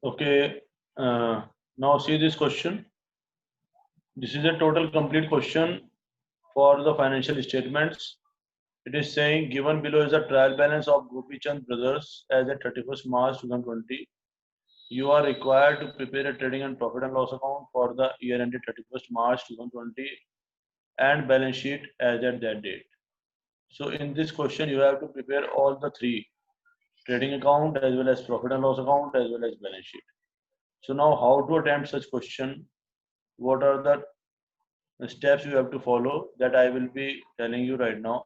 Okay, now see this question. This is a total complete question for the financial statements. It is saying given below is the trial balance of Gopi Chand Brothers as at 31st March 2020. You are required to prepare a trading and profit and loss account for the year ended 31st March 2020 and balance sheet as at that date. So in this question, you have to prepare all the three: trading account as well as profit and loss account as well as balance sheet. So now how to attempt such question? What are the steps you have to follow that I will be telling you right now.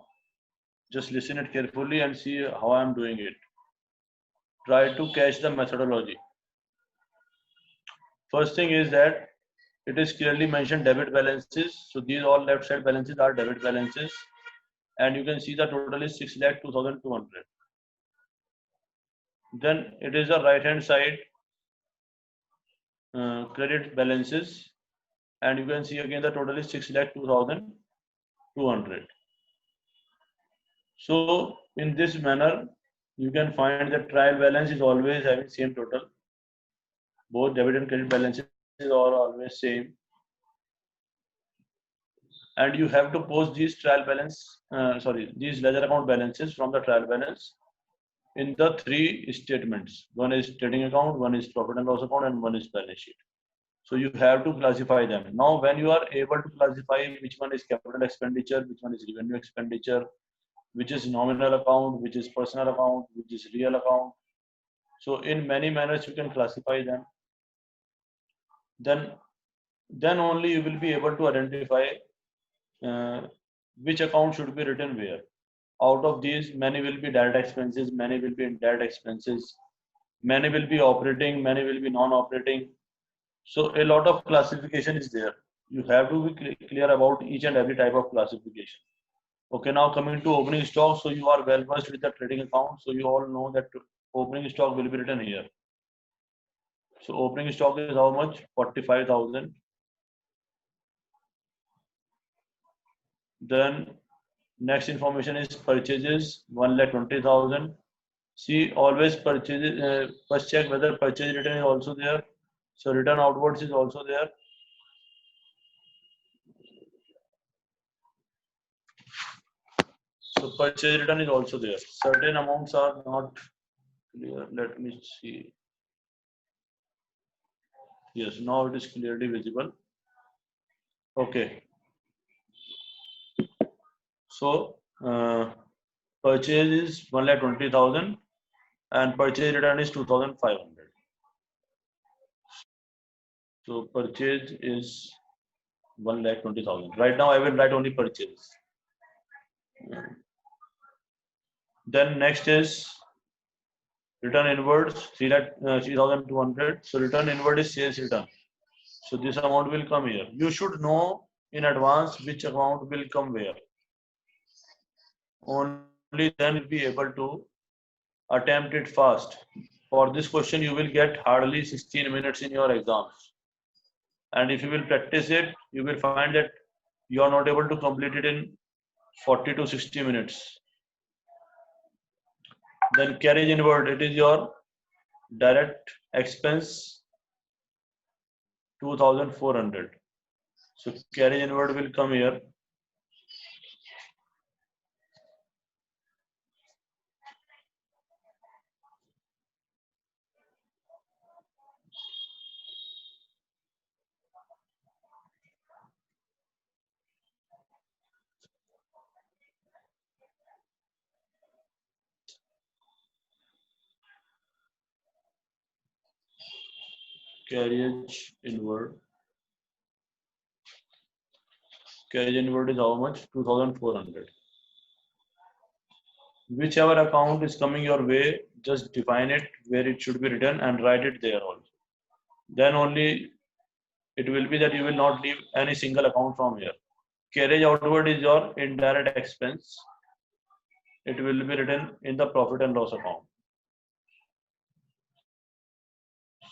Just listen it carefully and see how I am doing it. Try to catch the methodology. First thing is that it is clearly mentioned debit balances. So these all left side balances are debit balances. And you can see the total is 6,02,200. Then it is the right hand side credit balances. And you can see again the total is 6,02,200. So in this manner, you can find that trial balance is always having same total. Both debit and credit balances are always same. And you have to post these trial balance, these ledger account balances from the trial balance in the three statements. One is trading account, one is profit and loss account, and one is balance sheet. So you have to classify them. Now, when you are able to classify which one is capital expenditure, which one is revenue expenditure, which is nominal account, which is personal account, which is real account. So in many manners you can classify them. Then only you will be able to identify which account should be written where. Out of these, many will be direct expenses, many will be indirect expenses, many will be operating, many will be non-operating. So a lot of classification is there. You have to be clear about each and every type of classification. Okay, now coming to opening stock. So you are well versed with the trading account. So you all know that opening stock will be written here. So opening stock is how much? 45,000. Then next information is purchases, 1,20,000. See, always purchases, first check whether purchase return is also there. So return outwards is also there. So purchase return is also there. Certain amounts are not clear. Let me see. Yes, now it is clearly visible. Okay. So purchase is 1,20,000 and purchase return is 2,500. So purchase is 1,20,000. Right now I will write only purchase. Then next is return inwards 3,200. So return inward is sales return. So this amount will come here. You should know in advance which amount will come where. Only then you'll be able to attempt it fast. For this question, you will get hardly 16 minutes in your exams. And if you will practice it, you will find that you are not able to complete it in 40 to 60 minutes. Then carriage inward, it is your direct expense 2,400. So carriage inward will come here. Carriage inward. Carriage inward is how much? 2,400. Whichever account is coming your way, just define it where it should be written and write it there also. Then only it will be that you will not leave any single account from here. Carriage outward is your indirect expense. It will be written in the profit and loss account.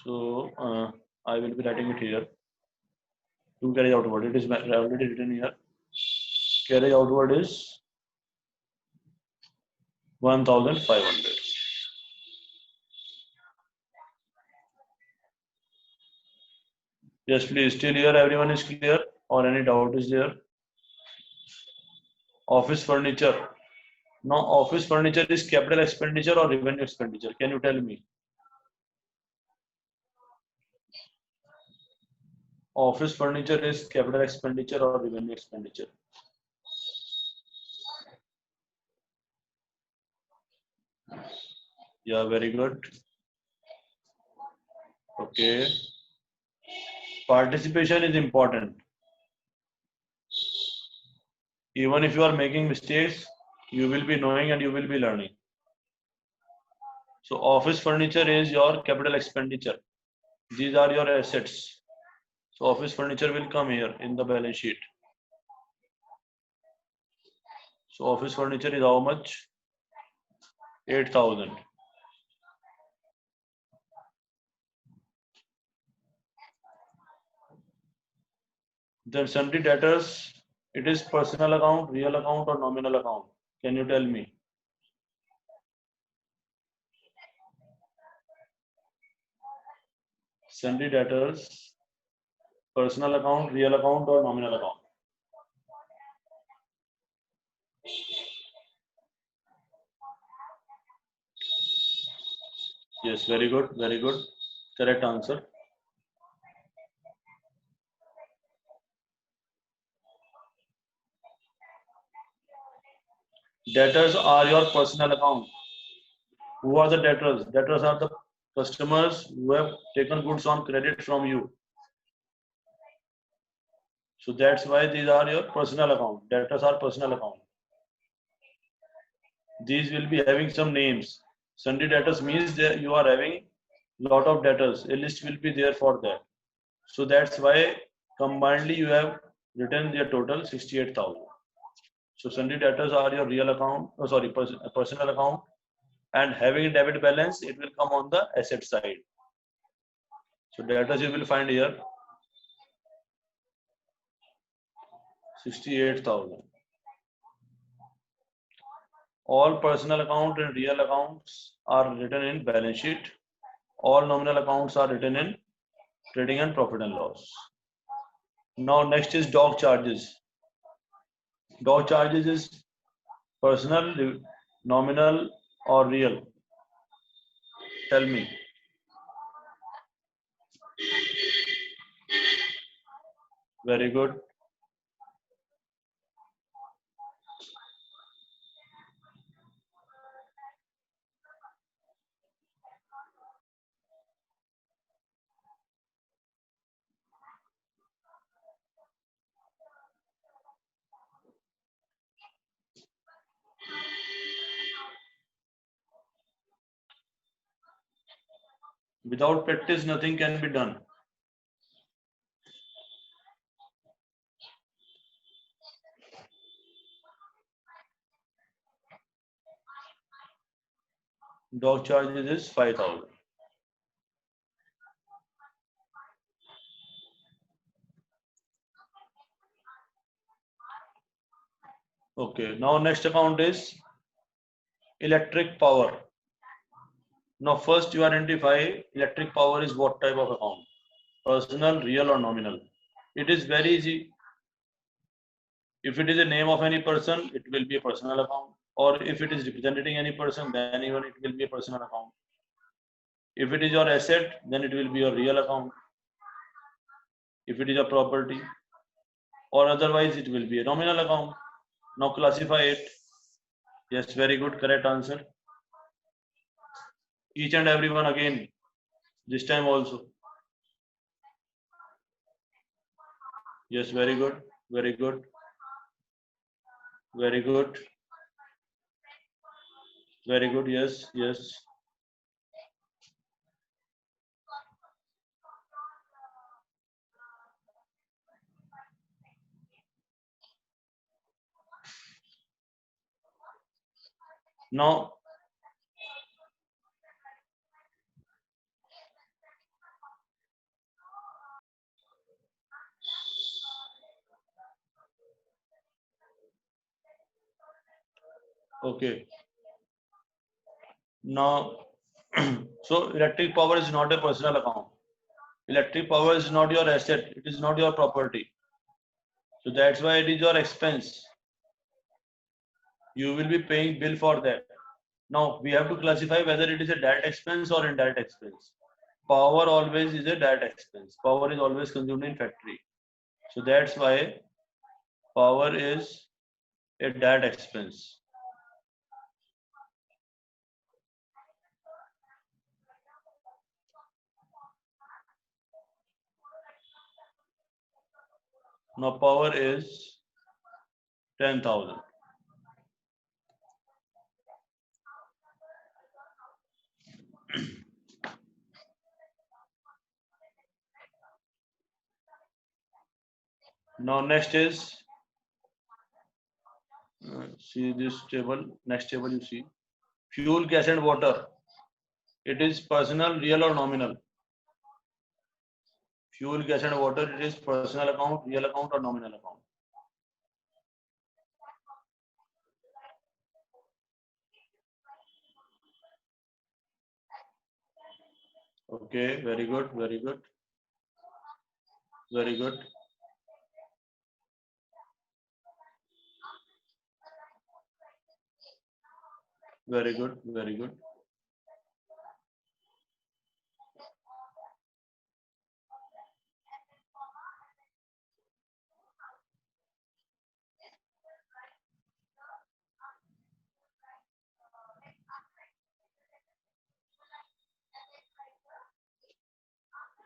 So I will be writing it here. To carriage outward, it is already written here. Carriage outward is 1,500. Yes, please. Till here, everyone is clear, or any doubt is there? Office furniture. Now, office furniture is capital expenditure or revenue expenditure? Can you tell me? Office furniture is capital expenditure or revenue expenditure? Yeah, very good. Okay. Participation is important. Even if you are making mistakes, you will be knowing and you will be learning. So office furniture is your capital expenditure. These are your assets. So office furniture will come here in the balance sheet. So office furniture is how much? 8,000. Then sundry debtors, it is personal account, real account or nominal account? Can you tell me? Sundry debtors, personal account, real account or nominal account? Yes, very good, very good. Correct answer. Debtors are your personal account. Who are the debtors? Debtors are the customers who have taken goods on credit from you. So that's why these are your personal account. Debtors are personal account. These will be having some names. Sundry debtors means that you are having lot of debtors. A list will be there for that. So that's why combinedly you have written their total 68,000. So sundry debtors are your real account, oh sorry, personal account, and having a debit balance, it will come on the asset side. So debtors you will find here 68,000. All personal account and real accounts are written in balance sheet. All nominal accounts are written in trading and profit and loss. Now next is dog charges. Dog charges is personal, nominal or real? Tell me. Very good. Without practice, nothing can be done. Dog charges is 5,000. Okay, now next account is electric power. Now first you identify electric power is what type of account? Personal, real or nominal? It is very easy. If it is a name of any person, it will be a personal account. Or if it is representing any person, then even it will be a personal account. If it is your asset, then it will be your real account. If it is a property, or otherwise it will be a nominal account. Now classify it. Yes, very good, correct answer. Each and everyone again, this time also. Yes, very good, very good, very good, very good. Yes, yes. Now, okay. Now, so electric power is not a personal account. Electric power is not your asset. It is not your property. So that's why it is your expense. You will be paying bill for that. Now we have to classify whether it is a direct expense or indirect expense. Power always is a direct expense. Power is always consumed in factory. So that's why power is a direct expense. Now power is 10,000. Now next is see this table. Next table you see fuel, gas and water. It is personal, real or nominal. Fuel, gas and water. It is personal account, real account or nominal account. Okay, very good, very good, very good. Very good, very good.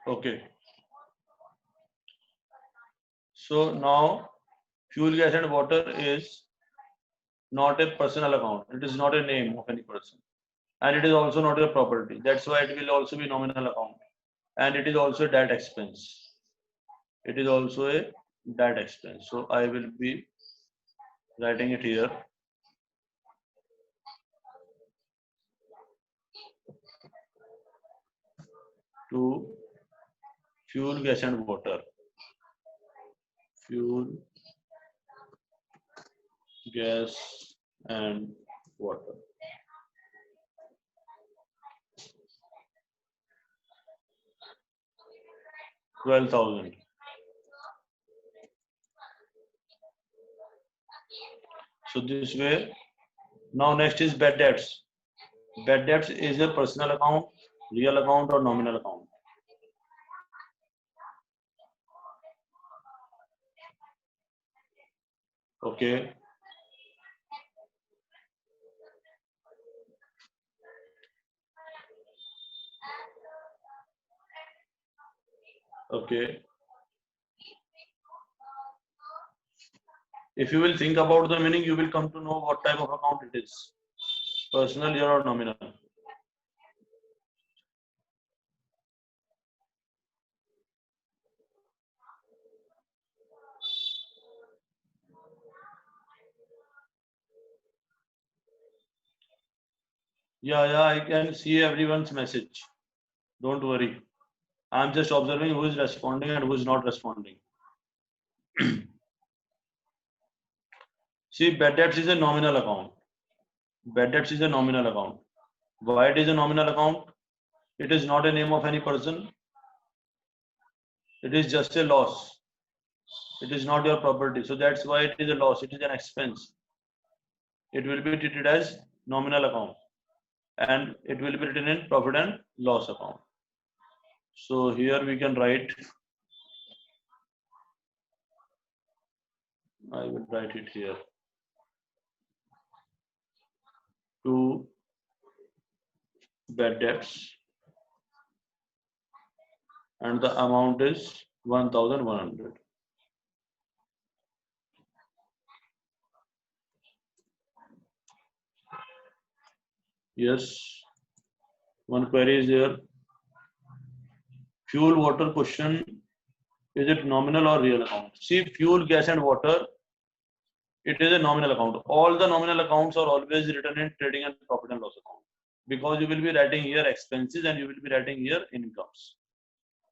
Okay. So now fuel, gas and water is not a personal account. It is not a name of any person. And it is also not your property. That's why it will also be nominal account. And it is also a debt expense. It is also a debt expense. So I will be writing it here. To fuel, gas and water. Fuel, gas and water. $12,000. So this way. Now next is bad debts. Bad debts is a personal account, real account or nominal account. Okay. Okay. If you will think about the meaning, you will come to know what type of account it is. Personal, real or nominal. Yeah, I can see everyone's message. Don't worry. I'm just observing who is responding and who is not responding. See, bad debts is a nominal account. Bad debts is a nominal account. Why it is a nominal account? It is not a name of any person. It is just a loss. It is not your property. So that's why it is a loss. It is an expense. It will be treated as nominal account. And it will be written in profit and loss account. So here we can write, I will write it here. To bad debts. And the amount is 1,100. Yes. One query is there. Fuel, water question. Is it nominal or real account? See, fuel, gas and water, it is a nominal account. All the nominal accounts are always written in trading and profit and loss account. Because you will be writing here expenses and you will be writing here incomes.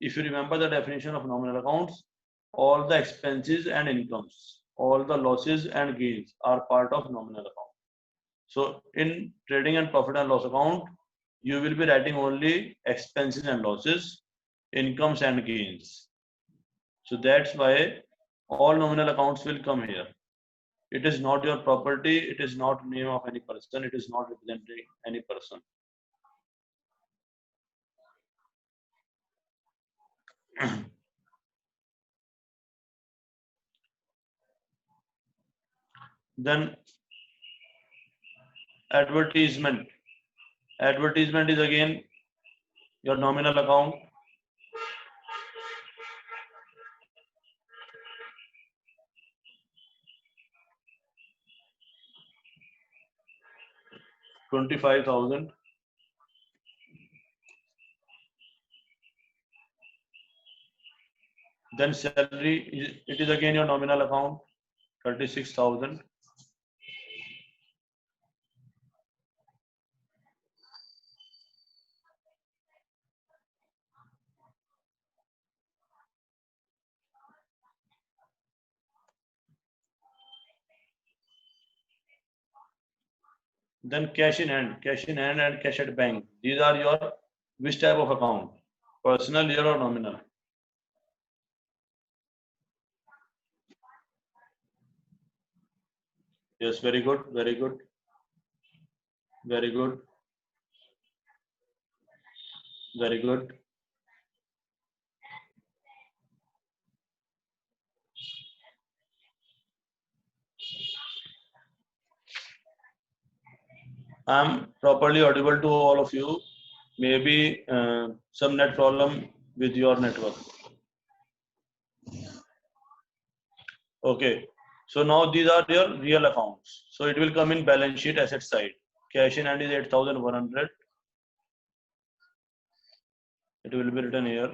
If you remember the definition of nominal accounts, all the expenses and incomes, all the losses and gains are part of nominal account. So in trading and profit and loss account, you will be writing only expenses and losses. incomes and gains. So that's why all nominal accounts will come here. It is not your property. It is not name of any person. It is not representing any person. Then advertisement. Advertisement is again your nominal account. $25,000. Then salary, it is again your nominal account, 36,000. Then cash in hand and cash at bank. These are your which type of account? Personal, real or nominal? Yes, very good, very good, very good, very good. I'm properly audible to all of you. Maybe some net problem with your network. Okay. So now these are your real accounts. So it will come in balance sheet asset side. Cash in hand is 8,100. It will be written here.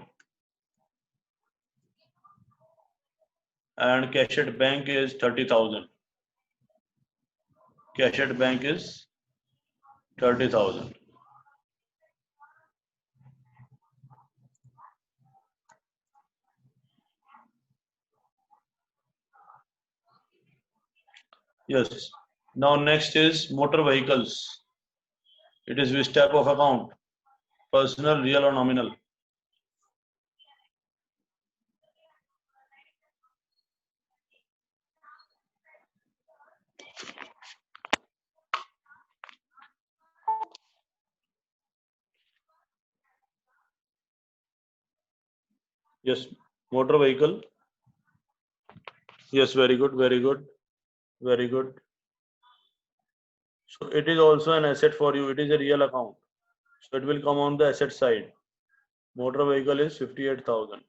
And cash at bank is 30,000. Cash at bank is 30,000. Yes. Now next is motor vehicles. It is which type of account? Personal, real or nominal? Yes. Motor vehicle. Yes, very good, very good, very good. So it is also an asset for you. It is a real account. So it will come on the asset side. Motor vehicle is 58,000.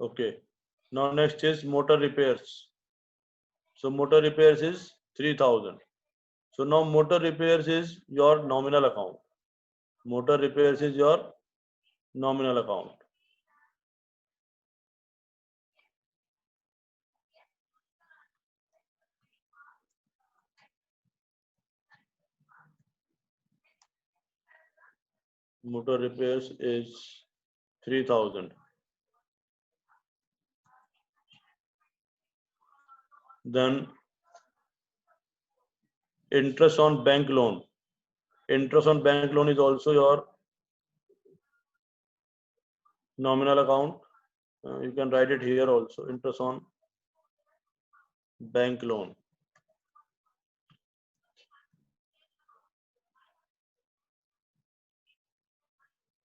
Okay. Now next is motor repairs. So motor repairs is 3,000. So now motor repairs is your nominal account. Motor repairs is your nominal account. Motor repairs is 3,000. Then interest on bank loan. Interest on bank loan is also your nominal account. You can write it here also. Interest on bank loan.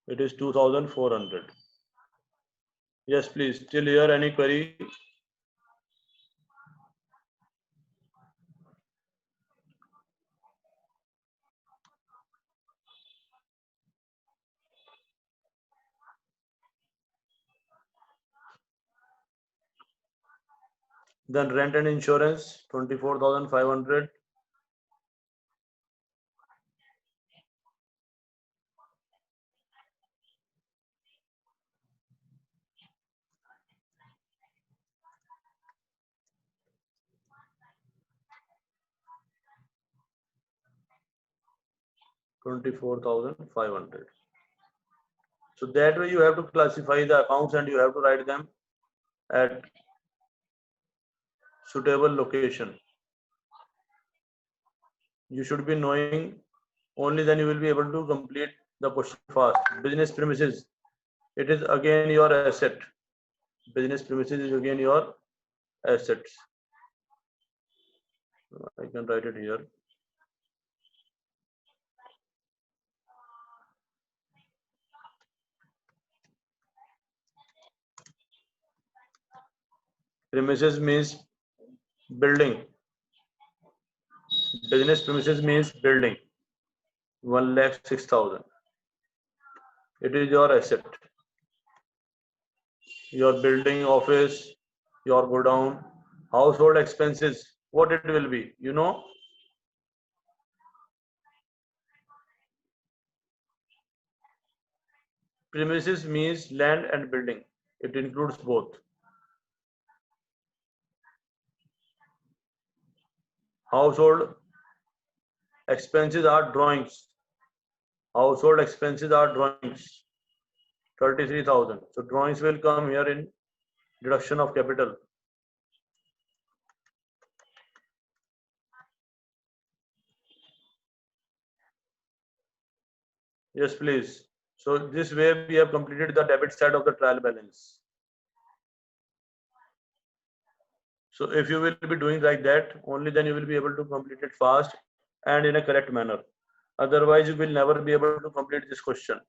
It is 2,400. Yes, please. Still here, any query? Then rent and insurance, 24,500. 24,500. So that way you have to classify the accounts and you have to write them at suitable location. You should be knowing, only then you will be able to complete the question fast. Business premises, it is again your asset. Business premises is again your assets. I can write it here. Premises means building. Business premises means building. 1,06,000. It is your asset. Your building, office, your godown, household expenses. What it will be, you know? Premises means land and building. It includes both. Household expenses are drawings. Household expenses are drawings. 33,000. So drawings will come here in deduction of capital. Yes, please. So this way we have completed the debit side of the trial balance. So if you will be doing like that, only then you will be able to complete it fast and in a correct manner. Otherwise, you will never be able to complete this question.